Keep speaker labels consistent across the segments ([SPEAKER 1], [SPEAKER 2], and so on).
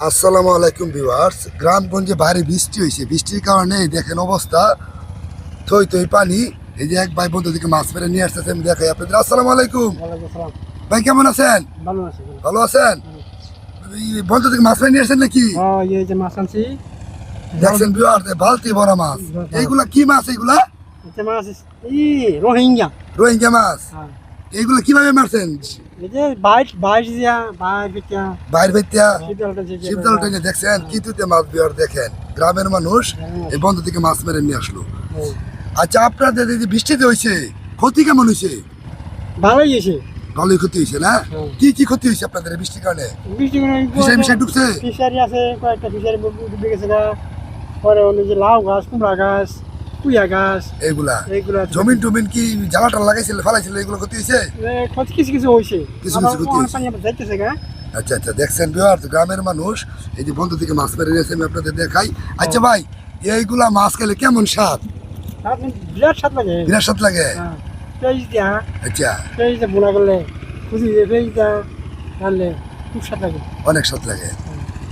[SPEAKER 1] আসসালামু আলাইকুম ভিউয়ার্স। গ্রামগঞ্জে ভারী বৃষ্টি হয়েছে, বৃষ্টির কারণে এই দেখেন অবস্থা, থই থই পানি। এই যে এক ভাই বন্ধু থেকে মাছ মেরে নিয়ে আসতেছে, আমি দেখাই আপনাদের। আসসালামু আলাইকুম ভাই, কেমন আছেন? ভালো আছেন? এই বন্ধু থেকে মাছ মেরে নিয়ে আসছেন নাকি? দেখছেন ভিউয়ার্স, বালতি ভরা মাছ। এইগুলা কি মাছ? এইগুলা
[SPEAKER 2] রোহিঙ্গা
[SPEAKER 1] রোহিঙ্গা মাছ। এইগুলা কিভাবে মারছেন? বাইর ভাইত্যা শিবদল টেনে। দেখছেন কি তুতে মাছ ভিউয়ার, দেখেন গ্রামের মানুষ এই বন্ধু থেকে মাছ মেরে নিয়ে আসলো। আচ্ছা, আপনাদের এই যে বৃষ্টিতে হয়েছে, ক্ষতি কেমন হয়েছে?
[SPEAKER 2] ভালোই গেছে,
[SPEAKER 1] ভালোই ক্ষতি হয়েছে না? কি কি ক্ষতি হয়েছে আপনাদের এই বৃষ্টির কারণে? ফিশারি মিশারি ঢুকছে?
[SPEAKER 2] ফিশারি আছে, কয়েকটা ফিশারি ডুবে গেছে গা। পরে হলো যে লাউ গাছ, কুমড়া গাছ, কুইয়া গাছ,
[SPEAKER 1] এইগুলা
[SPEAKER 2] এইগুলা
[SPEAKER 1] জমিন টমিন কি জ্বালাটা লাগাইছিল, ফেলাইছিল, এগুলো ক্ষতি হয়েছে?
[SPEAKER 2] ক্ষতি কিছু কিছু হয়েছে,
[SPEAKER 1] কিছু কিছু ক্ষতি হয়েছে।
[SPEAKER 2] পানি আবার যাইতেছে গা।
[SPEAKER 1] আচ্ছা আচ্ছা, দেখছেন ভিউয়ার, গ্রামের মানুষ এই যে বন্ধু থেকে মাছ মেরে নিয়েছে, আমি আপনাদের দেখাই। আচ্ছা ভাই, এইগুলা মাছ খেলে কেমন স্বাদ?
[SPEAKER 2] বিরাট স্বাদ লাগে,
[SPEAKER 1] বিরাট স্বাদ লাগে।
[SPEAKER 2] পেঁয়াজ দিয়া,
[SPEAKER 1] আচ্ছা,
[SPEAKER 2] পেঁয়াজ দিয়া বোনা করলে, খুঁজি দিয়ে পেঁয়াজ দিয়া রাখলে খুব স্বাদ লাগে,
[SPEAKER 1] অনেক স্বাদ লাগে।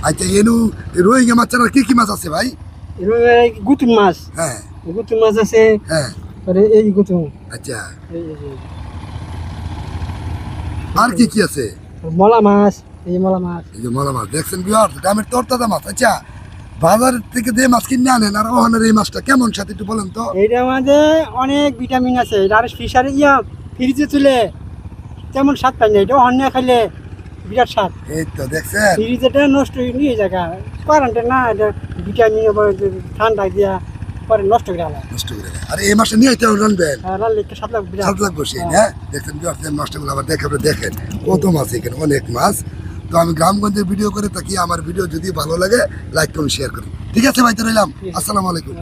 [SPEAKER 1] আচ্ছা, এনু রোহিঙ্গা মাছ ছাড়া কি কি মাছ আছে ভাই?
[SPEAKER 2] গুতুম মাছ,
[SPEAKER 1] হ্যাঁ
[SPEAKER 2] গুতুম মাছ আছে,
[SPEAKER 1] হ্যাঁ।
[SPEAKER 2] এই গুতুম,
[SPEAKER 1] আচ্ছা,
[SPEAKER 2] এই
[SPEAKER 1] আর কি কি আছে?
[SPEAKER 2] মলা মাছ, এই মলা মাছ,
[SPEAKER 1] এই যে মলা মাছ। দেখছেন বিহার, গ্রামের তরতাজা মাছ। আচ্ছা, বাজার থেকে যে মাছ কিনে আনেন আর ওখানের এই মাছটা কেমন স্বাদ একটু বলেন তো?
[SPEAKER 2] এইটার মধ্যে অনেক ভিটামিন আছে। এটা আর ফিশারি ফ্রিজে তুলে তেমন স্বাদ পাই না, এটা অন্য খাইলে বিরাট স্বাদ।
[SPEAKER 1] এই তো দেখছেন,
[SPEAKER 2] ফ্রিজেটা নষ্ট নিয়ে জায়গা কারেন্টে না, এটা ভিটামিন ঠান্ডা দিয়া পরে নষ্ট করে আলা
[SPEAKER 1] নষ্ট করে দেয়। আর এই মাছটা নিয়ে আইতে রানবেন,
[SPEAKER 2] রান্না একটু স্বাদ লাগবে,
[SPEAKER 1] স্বাদ লাগবে সেই। হ্যাঁ, দেখছেন বিহার, মাছটাগুলো আবার দেখে আপনি দেখেন কত মাছ এখানে, অনেক মাছ। তো আমি গ্রামগঞ্জের ভিডিও করে থাকি, আমার ভিডিও যদি ভালো লাগে লাইক করুন, শেয়ার করুন। ঠিক আছে ভাই, তো রইলাম। আসসালামু আলাইকুম।